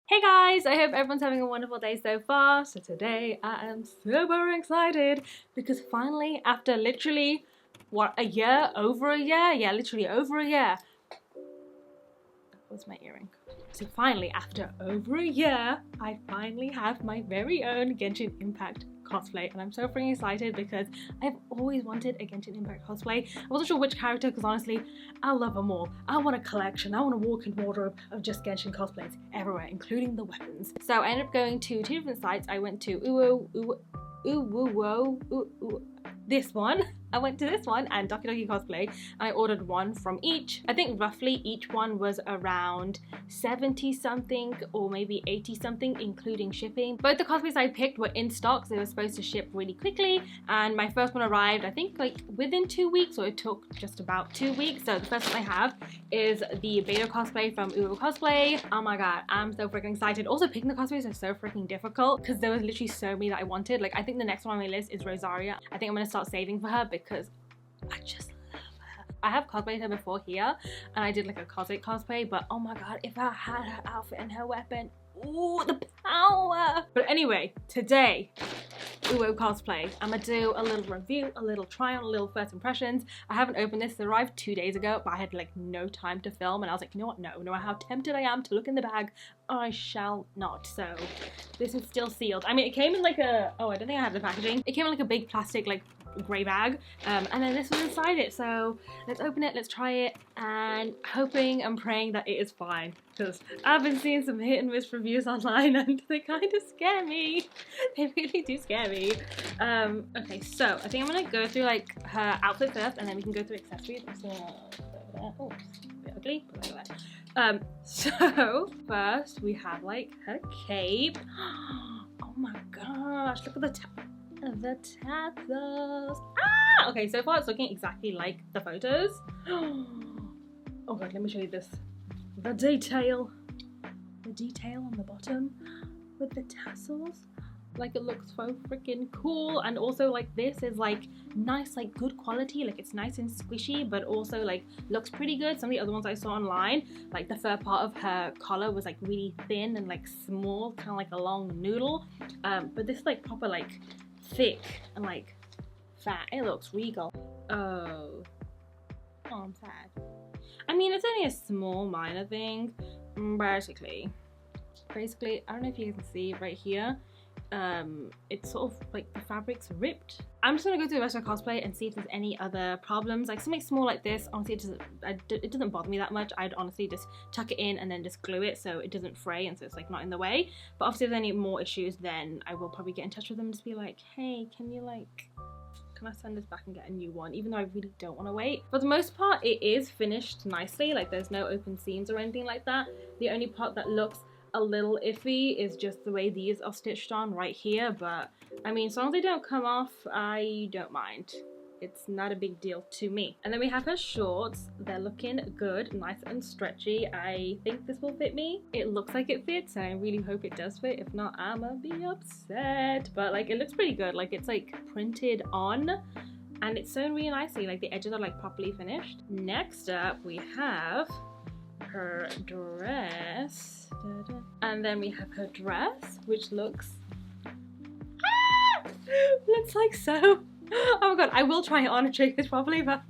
Hey guys, I hope everyone's having a wonderful day so far. So today I am super excited because finally, after literally, what, a year? Over a year? Yeah, literally over a year. That was my earring. So finally, after over a year, I finally have my very own Genshin Impact cosplay, and I'm so freaking excited because I've always wanted a Genshin Impact cosplay. I wasn't sure which character because honestly, I love them all. I want a collection. I want a walk-in wardrobe of just Genshin cosplays everywhere, including the weapons. So I ended up going to two different sites. I went to this one. I went to this one and DokiDoki Cosplay, and I ordered one from each. I think roughly each one was around 70 something or maybe 80 something including shipping. Both the cosplays I picked were in stock, so they were supposed to ship really quickly, and my first one arrived I think like within 2 weeks, or it took just about 2 weeks. So the first one I have is the Beidou cosplay from Uwowo Cosplay. Oh my god, I'm so freaking excited. Also, picking the cosplays are so freaking difficult because there was literally so many that I wanted. Like I think the next one on my list is Rosaria. I think I'm gonna start saving for her because I just love her. I have cosplayed her before here, and I did like a cosplay, but oh my god, if I had her outfit and her weapon, ooh, the power! But anyway, today, Uwowo Cosplay, I'm gonna do a little review, a little try on, a little first impressions. I haven't opened this. It arrived 2 days ago, but I had like no time to film, and I was like, you know what, no matter how tempted I am to look in the bag, I shall not. So this is still sealed. I mean, it came in like a, oh, I don't think I have the packaging. It came in like a big plastic like grey bag, and then this was inside it. So let's open it, let's try it, and hoping and praying that it is fine, because I've been seeing some hit and miss reviews online and they kind of scare me. They really do scare me. Okay, so I think I'm gonna go through like her outfit first, and then we can go through accessories. I'm just gonna put it over there. Oh, it's a bit ugly, put it over there. So first we have like her cape. Oh my gosh, look at the tassels. Ah! Okay, so far it's looking exactly like the photos. Oh god, let me show you this. The detail on the bottom with the tassels. Like, it looks so freaking cool, and also like this is like nice, like good quality, like it's nice and squishy, but also like looks pretty good. Some of the other ones I saw online, like the fur part of her collar was like really thin and like small, kind of like a long noodle, but this is like proper like thick and like fat. It looks regal. Oh, I'm sad. I mean, it's only a small minor thing. Basically, I don't know if you can see right here, it's sort of like the fabric's ripped. I'm just gonna go through the rest of the cosplay and see if there's any other problems. Like something small like this, honestly it doesn't bother me that much. I'd honestly just tuck it in and then just glue it so it doesn't fray and so it's like not in the way. But obviously if there's any more issues, then I will probably get in touch with them and just be like, hey, can I send this back and get a new one, even though I really don't want to wait. For the most part, it is finished nicely. Like there's no open seams or anything like that. The only part that looks a little iffy is just the way these are stitched on right here, but I mean, as long as they don't come off, I don't mind. It's not a big deal to me. And then we have her shorts. They're looking good, nice and stretchy. I think this will fit me. It looks like it fits, and I really hope it does fit. If not, I'ma be upset. But like, it looks pretty good. Like it's like printed on, and it's sewn really nicely. Like the edges are like properly finished. Next up, we have her dress. And then we have her dress, which looks like so. Oh my god, I will try it on and shake this properly, but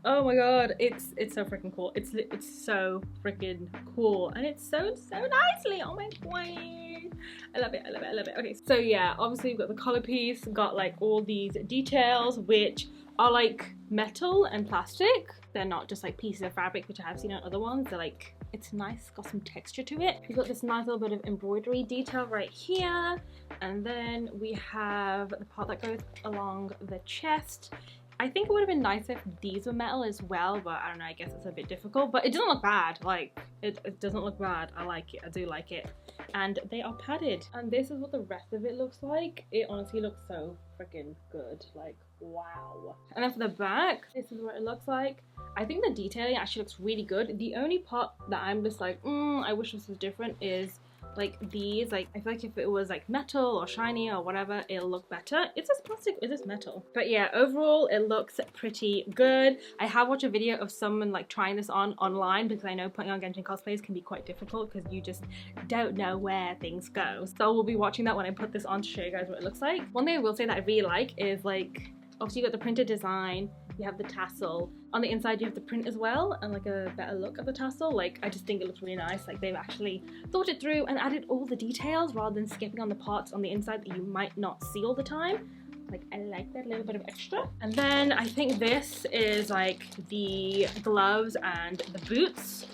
oh my god, it's so freaking cool. It's so freaking cool, and it's sewn so nicely. Oh my god, I love it, I love it, I love it. Okay, so yeah, obviously we've got the collar piece, got like all these details which are like metal and plastic. They're not just like pieces of fabric, which I have seen on other ones. They're like, it's nice, got some texture to it. We've got this nice little bit of embroidery detail right here, and then we have the part that goes along the chest. I think it would have been nicer if these were metal as well, but I don't know, I guess it's a bit difficult, but it doesn't look bad. Like, it doesn't look bad. I like it, I do like it. And they are padded, and this is what the rest of it looks like. It honestly looks so freaking good, like wow. And then for the back, this is what it looks like. I think the detailing actually looks really good. The only part that I'm just like, I wish this was different is like these, like I feel like if it was like metal or shiny or whatever, it'll look better. Is this plastic or is this metal? But yeah, overall it looks pretty good. I have watched a video of someone like trying this on online, because I know putting on Genshin cosplays can be quite difficult because you just don't know where things go. So we'll be watching that when I put this on to show you guys what it looks like. One thing I will say that I really like is, like, obviously you got the printed design, you have the tassel. On the inside you have the print as well, and like a better look at the tassel. Like, I just think it looks really nice. Like, they've actually thought it through and added all the details rather than skipping on the parts on the inside that you might not see all the time. Like, I like that little bit of extra. And then I think this is like the gloves and the boots.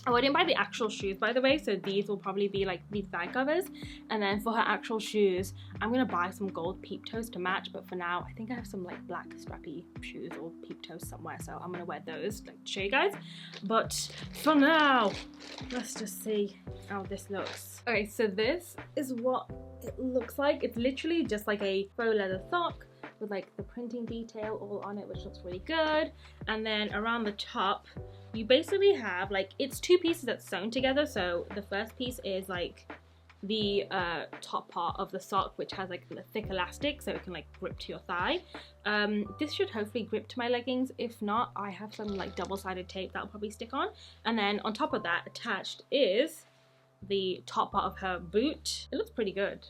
Oh, I didn't buy the actual shoes, by the way, so these will probably be like these thigh covers. And then for her actual shoes, I'm gonna buy some gold peep toes to match, but for now I think I have some like black strappy shoes or peep toes somewhere, so I'm gonna wear those like to show you guys. But for now, let's just see how this looks. Okay, so this is what it looks like. It's literally just like a faux leather sock with like the printing detail all on it, which looks really good. And then around the top, you basically have like, it's two pieces that's sewn together. So the first piece is like the top part of the sock, which has like the thick elastic so it can like grip to your thigh. This should hopefully grip to my leggings. If not, I have some like double-sided tape that'll probably stick on. And then on top of that, attached is the top part of her boot. It looks pretty good.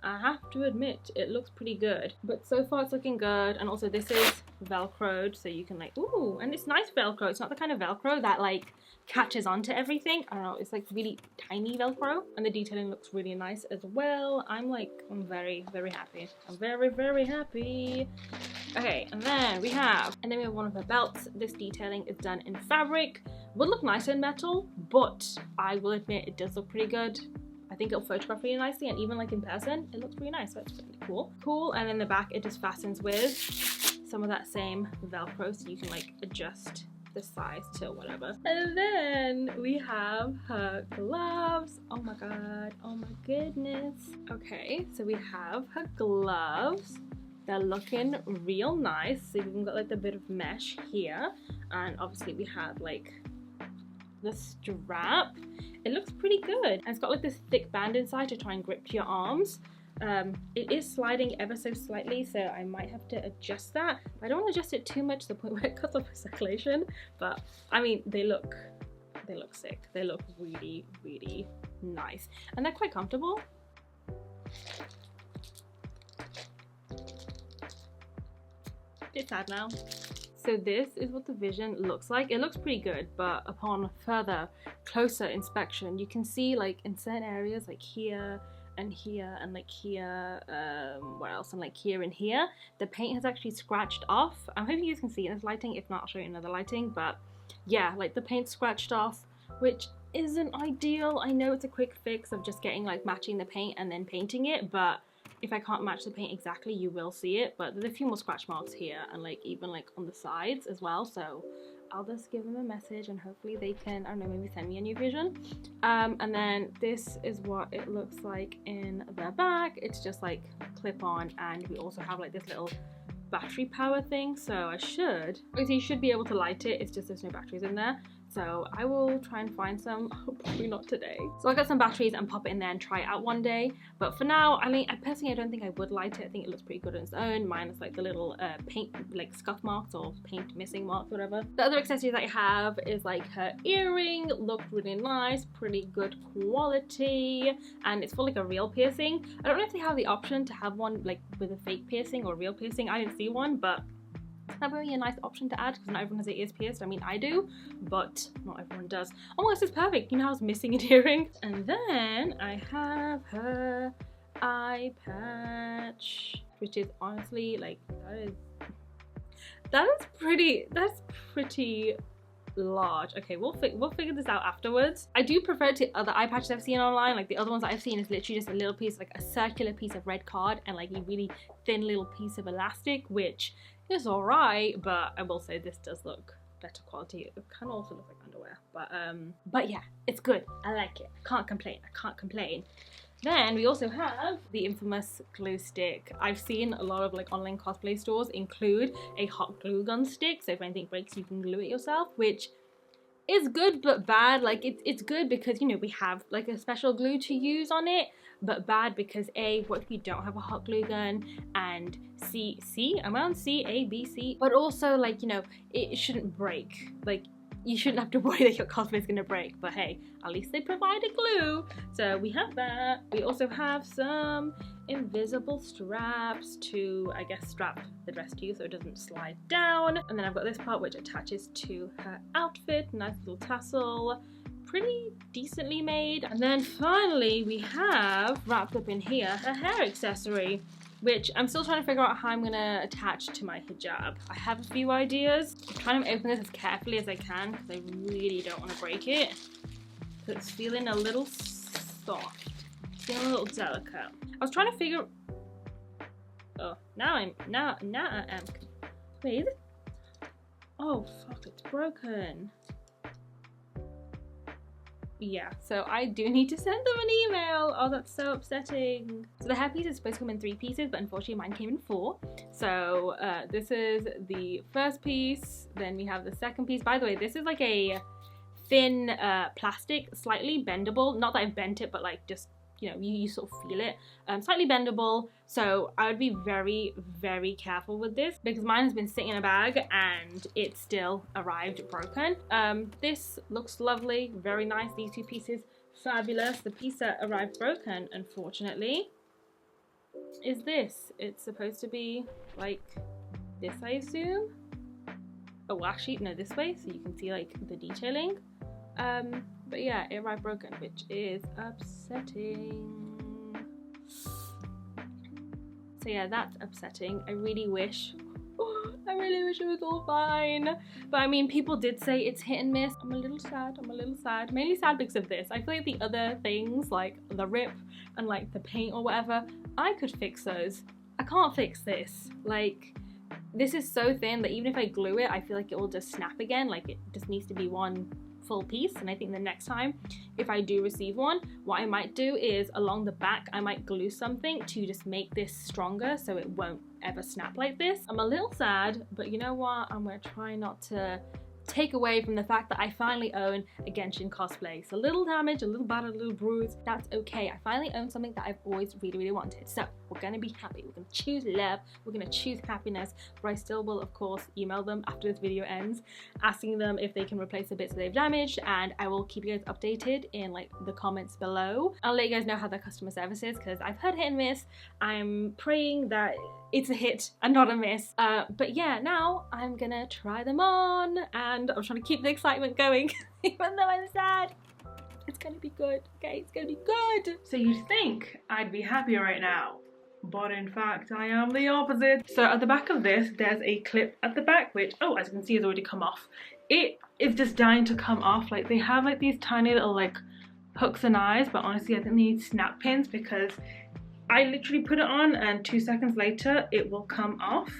I have to admit, it looks pretty good. But so far it's looking good. And also this is velcroed, so you can like, ooh, and it's nice velcro. It's not the kind of velcro that like catches onto everything. I don't know, it's like really tiny velcro, and the detailing looks really nice as well. I'm very, very happy. I'm very, very happy. Okay, and then we have one of the belts. This detailing is done in fabric. Would look nicer in metal, but I will admit it does look pretty good. I think it'll photograph really nicely, and even like in person, it looks really nice. So that's pretty cool. Cool, and in the back, it just fastens with some of that same Velcro, so you can like adjust the size to whatever. And then we have her gloves. Oh my god, oh my goodness. Okay, so we have her gloves. They're looking real nice. So we've even got like the bit of mesh here, and obviously we have like the strap. It looks pretty good, and it's got like this thick band inside to try and grip your arms. It is sliding ever so slightly, so I might have to adjust that. I don't want to adjust it too much to the point where it cuts off the circulation, but I mean, they look sick. They look really, really nice, and they're quite comfortable. It's sad now. So this is what the vision looks like. It looks pretty good, but upon further closer inspection, you can see like in certain areas, like here and here and like here, where else, and like here and here, the paint has actually scratched off. I'm hoping you guys can see it in this lighting. If not, I'll show you another lighting. But yeah, like the paint's scratched off, which isn't ideal. I know it's a quick fix of just getting like matching the paint and then painting it, but if I can't match the paint exactly, you will see it. But there's a few more scratch marks here, and like even like on the sides as well. So I'll just give them a message, and hopefully they can, I don't know, maybe send me a new vision. And then this is what it looks like in the back. It's just like clip on, and we also have like this little battery power thing. So obviously you should be able to light it. It's just there's no batteries in there. So I will try and find some, probably not today. So I'll get some batteries and pop it in there and try it out one day. But for now, I mean, I don't think I would light it. I think it looks pretty good on its own. Minus like the little paint, like scuff marks or paint missing marks, whatever. The other accessories I have is like her earring. Looked really nice, pretty good quality. And it's for like a real piercing. I don't know if they have the option to have one like with a fake piercing or real piercing. I didn't see one, but that would be a nice option to add, because not everyone has their ears pierced. I mean, I do, but not everyone does. Oh my gosh, this is perfect. You know, I was missing an earring. And then I have her eye patch, which is honestly like, that's pretty large. Okay, we'll figure this out afterwards. I do prefer it to other eye patches I've seen online. Like the other ones that I've seen is literally just a little piece, like a circular piece of red card and like a really thin little piece of elastic, which is alright, but I will say this does look better quality. It kind of also looks like underwear, but yeah, it's good. I like it. I can't complain. Then we also have the infamous glue stick. I've seen a lot of like online cosplay stores include a hot glue gun stick, so if anything breaks you can glue it yourself, which it's good but bad. Like it's good because, you know, we have like a special glue to use on it, but bad because A, what if you don't have a hot glue gun, and am I on C, A, B, C? But also, like, you know, it shouldn't break. Like, you shouldn't have to worry that your cosplay is gonna break, but hey, at least they provide a glue. So we have that. We also have some invisible straps to, I guess, strap the dress to you so it doesn't slide down. And then I've got this part which attaches to her outfit, nice little tassel, pretty decently made. And then finally we have, wrapped up in here, a hair accessory, which I'm still trying to figure out how I'm gonna attach to my hijab. I have a few ideas. I'm trying to open this as carefully as I can because I really don't want to break it. So it's feeling a little soft. It's feeling a little delicate. I was trying to figure. Oh, now I am. Wait, is it? Oh fuck! It's broken. Yeah, so I do need to send them an email. Oh, that's so upsetting. So the hairpiece is supposed to come in 3 pieces, but unfortunately mine came in 4. So this is the first piece, then we have the second piece. By the way, this is like a thin plastic, slightly bendable. Not that I've bent it, but like just, you know, you sort of feel it. Slightly bendable, so I would be very, very careful with this because mine has been sitting in a bag and it still arrived broken. This looks lovely, very nice. These 2 pieces, fabulous. The piece that arrived broken, unfortunately, is this. It's supposed to be like this, I assume. Oh, well, actually, no, this way, so you can see like the detailing. But yeah, it arrived broken, which is upsetting. So yeah, that's upsetting. I really wish it was all fine. But I mean, people did say it's hit and miss. I'm a little sad. Mainly sad because of this. I feel like the other things, like the rip and like the paint or whatever, I could fix those. I can't fix this. Like, this is so thin that even if I glue it, I feel like it will just snap again. Like, it just needs to be one full piece. And I think the next time, if I do receive one, what I might do is along the back I might glue something to just make this stronger so it won't ever snap like this. I'm a little sad, but you know what, I'm gonna try not to take away from the fact that I finally own a Genshin cosplay. So a little damage, a little battered, a little bruised, that's okay. I finally own something that I've always really wanted. So we're gonna be happy. We're gonna choose love. We're gonna choose happiness. But I still will, of course, email them after this video ends, asking them if they can replace the bits that they've damaged, and I will keep you guys updated in like the comments below. I'll let you guys know how their customer service is because I've heard hit and miss. I'm praying that it's a hit and not a miss. But yeah, now I'm gonna try them on and I'm trying to keep the excitement going even though I'm sad. It's gonna be good, okay? It's gonna be good. So you'd think I'd be happy right now, but in fact I am the opposite. So at the back of this, there's a clip at the back which, oh, as you can see, has already come off. It is just dying to come off. Like, they have like these tiny little like hooks and eyes, but honestly I think they need snap pins because I literally put it on and 2 seconds later it will come off.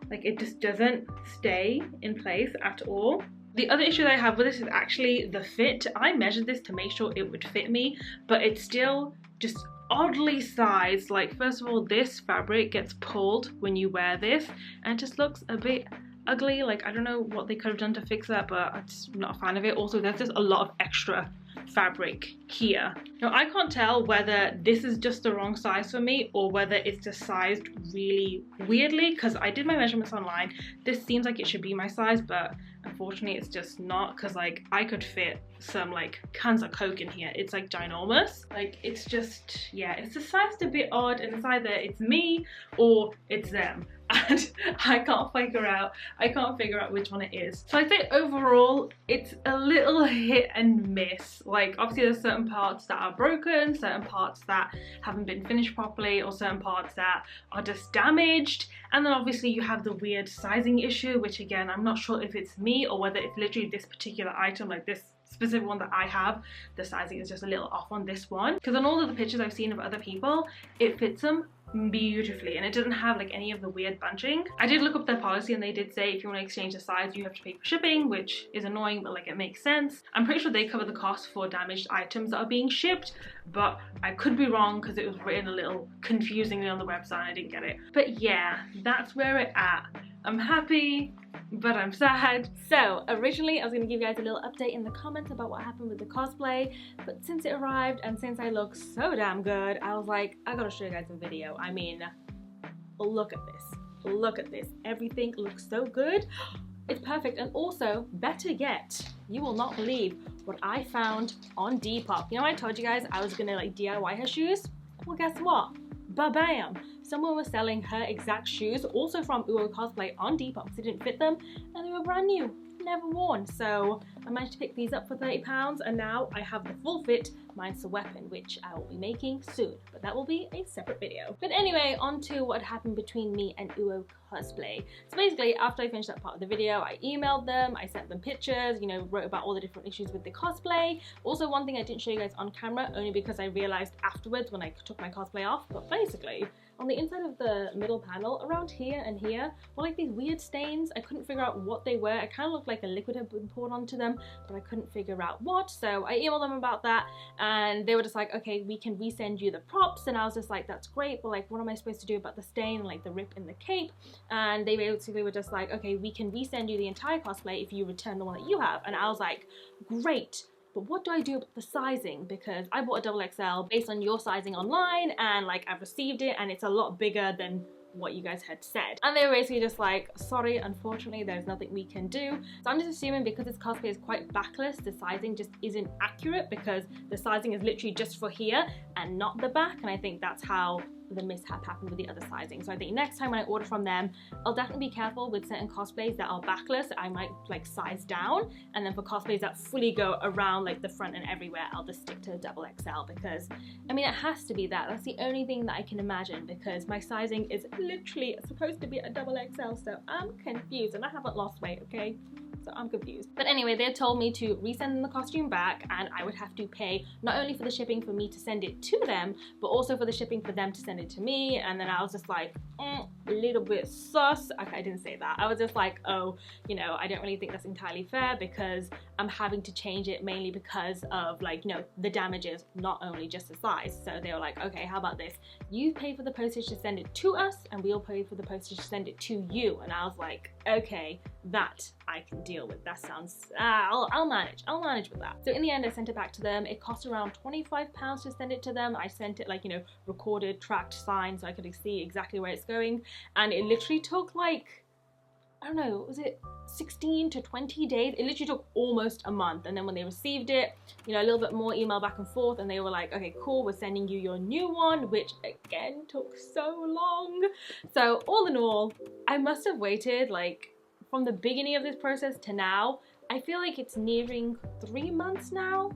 Like, it just doesn't stay in place at all. The other issue that I have with this is actually the fit. I measured this to make sure it would fit me, but it's still just oddly sized. Like, first of all, this fabric gets pulled when you wear this and it just looks a bit ugly. Like, I don't know what they could have done to fix that, but I'm just not a fan of it. Also, there's just a lot of extra fabric here. Now, I can't tell whether this is just the wrong size for me or whether it's just sized really weirdly, because I did my measurements online. This seems like it should be my size, but unfortunately it's just not, because like I could fit some like cans of Coke in here. It's like ginormous. Like, it's just, yeah, it's just sized a bit odd, and it's either it's me or it's them. And I can't figure out which one it is. So I'd say overall it's a little hit and miss. Like, obviously there's certain parts that are broken, certain parts that haven't been finished properly, or certain parts that are just damaged, and then obviously you have the weird sizing issue, which again, I'm not sure if it's me or whether it's literally this particular item, like this specific one that I have, the sizing is just a little off on this one, because on all of the pictures I've seen of other people, it fits them beautifully and it doesn't have like any of the weird bunching. I did look up their policy and they did say if you want to exchange the size you have to pay for shipping, which is annoying, but like it makes sense. I'm pretty sure they cover the cost for damaged items that are being shipped, but I could be wrong because it was written a little confusingly on the website and I didn't get it. But yeah, that's where it's at. I'm happy, but I'm sad. So originally I was going to give you guys a little update in the comments about what happened with the cosplay, but since it arrived and since I look so damn good, I was like, I gotta show you guys a video. I mean, look at this. Look at this. Everything looks so good. It's perfect. And also, better yet, you will not believe what I found on Depop. You know, I told you guys I was gonna like DIY her shoes? Well, guess what? Ba-bam! Someone was selling her exact shoes, also from Uwowo Cosplay, on Depop because it didn't fit them, and they were brand new, never worn. So I managed to pick these up for £30, and now I have the full fit Mine's a Weapon, which I will be making soon, but that will be a separate video. But anyway, on to what happened between me and Uwowo Cosplay. So basically, after I finished that part of the video, I emailed them, I sent them pictures, you know, wrote about all the different issues with the cosplay. Also, one thing I didn't show you guys on camera, only because I realized afterwards when I took my cosplay off, but basically, on the inside of the middle panel, around here and here, were like these weird stains. I couldn't figure out what they were. It kind of looked like a liquid had been poured onto them, but I couldn't figure out what. So I emailed them about that, and they were just like, okay, we can resend you the props. And I was just like, that's great, but like, what am I supposed to do about the stain and like the rip in the cape? And they basically were just like, okay, we can resend you the entire cosplay if you return the one that you have. And I was like, great. But what do I do about the sizing? Because I bought a XXL based on your sizing online, and like I've received it and it's a lot bigger than what you guys had said. And they were basically just like, sorry, unfortunately there's nothing we can do. So I'm just assuming because this cosplay is quite backless, the sizing just isn't accurate, because the sizing is literally just for here and not the back. And I think that's how the mishap happened with the other sizing. So I think next time when I order from them, I'll definitely be careful with certain cosplays that are backless. I might like size down, and then for cosplays that fully go around like the front and everywhere, I'll just stick to XXL, because I mean, it has to be that. That's the only thing that I can imagine, because my sizing is literally supposed to be a XXL, so I'm confused, and I haven't lost weight, okay? So I'm confused. But anyway, they told me to resend the costume back, and I would have to pay not only for the shipping for me to send it to them, but also for the shipping for them to send it to me. And then I was just like, a little bit sus. Okay, I didn't say that. I was just like, oh, you know, I don't really think that's entirely fair, because I'm having to change it mainly because of like, you know, the damages, not only just the size. So they were like, okay, how about this? You pay for the postage to send it to us, and we'll pay for the postage to send it to you. And I was like, okay, that I can deal with. That sounds, I'll manage with that. So in the end, I sent it back to them. It cost around £25 to send it to them. I sent it like, you know, recorded, tracked, signed, so I could see exactly where it's going. And it literally took like, I don't know, was it 16 to 20 days? It literally took almost a month. And then when they received it, you know, a little bit more email back and forth, and they were like, okay, cool, we're sending you your new one, which again took so long. So all in all, I must have waited like from the beginning of this process to now. I feel like it's nearing 3 months now.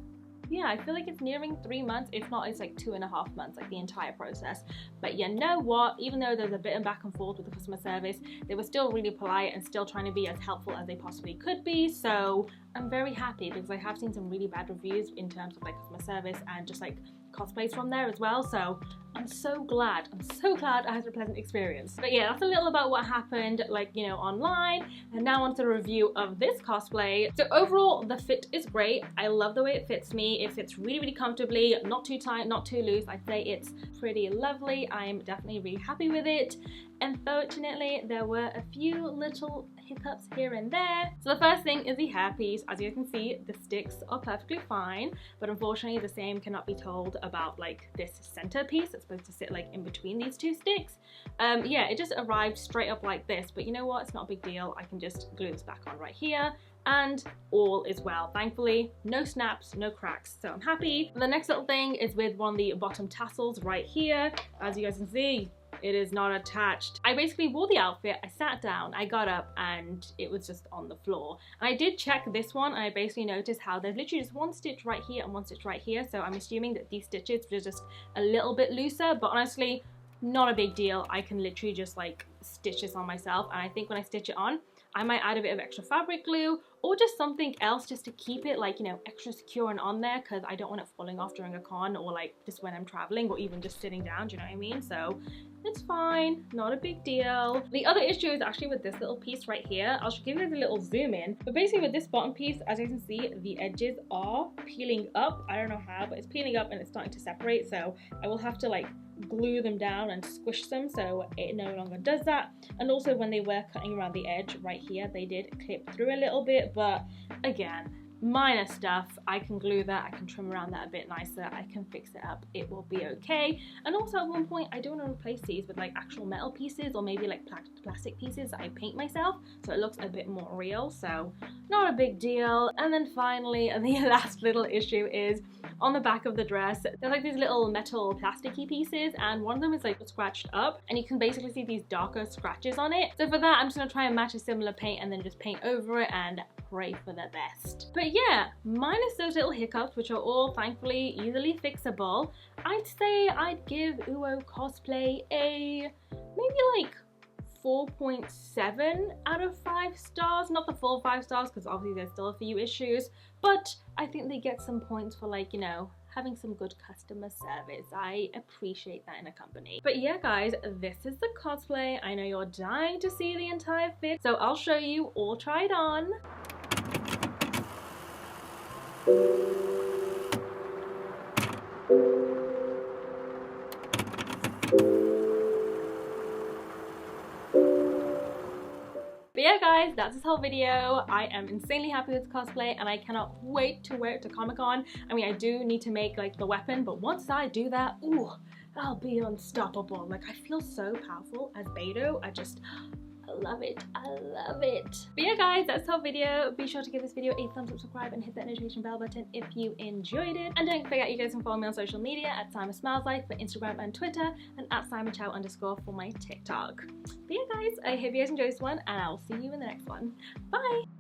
Yeah, I feel like it's nearing 3 months. If not, it's like 2.5 months, like the entire process. But you know what? Even though there's a bit of back and forth with the customer service, they were still really polite and still trying to be as helpful as they possibly could be. So I'm very happy, because I have seen some really bad reviews in terms of like customer service and just like cosplays from there as well. So I'm so glad I had a pleasant experience. But yeah, that's a little about what happened, like, you know, online. And now onto the review of this cosplay. So overall, the fit is great. I love the way it fits me. It fits really, really comfortably, not too tight, not too loose. I'd say it's pretty lovely. I'm definitely really happy with it. Unfortunately, there were a few little hiccups here and there. So the first thing is the hairpiece. As you can see, the sticks are perfectly fine, but unfortunately the same cannot be told about like this center piece that's supposed to sit like in between these two sticks. Yeah, it just arrived straight up like this, but you know what? It's not a big deal. I can just glue this back on right here, and all is well. Thankfully, no snaps, no cracks, so I'm happy. And the next little thing is with one of the bottom tassels right here. As you guys can see, it is not attached. I basically wore the outfit, I sat down, I got up, and it was just on the floor. And I did check this one, and I basically noticed how there's literally just one stitch right here and one stitch right here, so I'm assuming that these stitches were just a little bit looser, but honestly, not a big deal. I can literally just like stitch this on myself, and I think when I stitch it on, I might add a bit of extra fabric glue or just something else just to keep it like, you know, extra secure and on there, because I don't want it falling off during a con or like just when I'm traveling or even just sitting down, do you know what I mean? So it's fine, not a big deal. The other issue is actually with this little piece right here. I'll give you guys a little zoom in, but basically with this bottom piece, as you can see, the edges are peeling up. I don't know how, but it's peeling up and it's starting to separate, so I will have to like glue them down and squish them, so it no longer does that. And also when they were cutting around the edge right here, they did clip through a little bit, but again, minor stuff. I can glue that, I can trim around that a bit nicer, I can fix it up, it will be okay. And also at one point I do want to replace these with like actual metal pieces, or maybe like plastic pieces that I paint myself, so it looks a bit more real, so not a big deal. And then finally, the last little issue is on the back of the dress, there's like these little metal plasticky pieces, and one of them is like scratched up, and you can basically see these darker scratches on it. So for that, I'm just gonna try and match a similar paint and then just paint over it and pray for the best. But yeah, minus those little hiccups, which are all thankfully easily fixable, I'd say I'd give Uwowo Cosplay a maybe like 4.7 out of 5 stars. Not the full 5 stars, because obviously there's still a few issues, but I think they get some points for, like, you know, having some good customer service. I appreciate that in a company. But yeah guys, this is the cosplay. I know you're dying to see the entire fit, so I'll show you all tried on. But yeah guys, that's this whole video. I am insanely happy with the cosplay and I cannot wait to wear it to Comic-Con. I mean, I do need to make like the weapon, but once I do that, ooh, I'll be unstoppable. Like, I feel so powerful as Beidou. I love it. I love it. But yeah guys, that's the whole video. Be sure to give this video a thumbs up, subscribe, and hit that notification bell button if you enjoyed it. And don't forget, you guys can follow me on social media at SaimaSmilesLike for Instagram and Twitter, and at SaimaChow_ for my TikTok. But yeah guys, I hope you guys enjoyed this one, and I'll see you in the next one. Bye!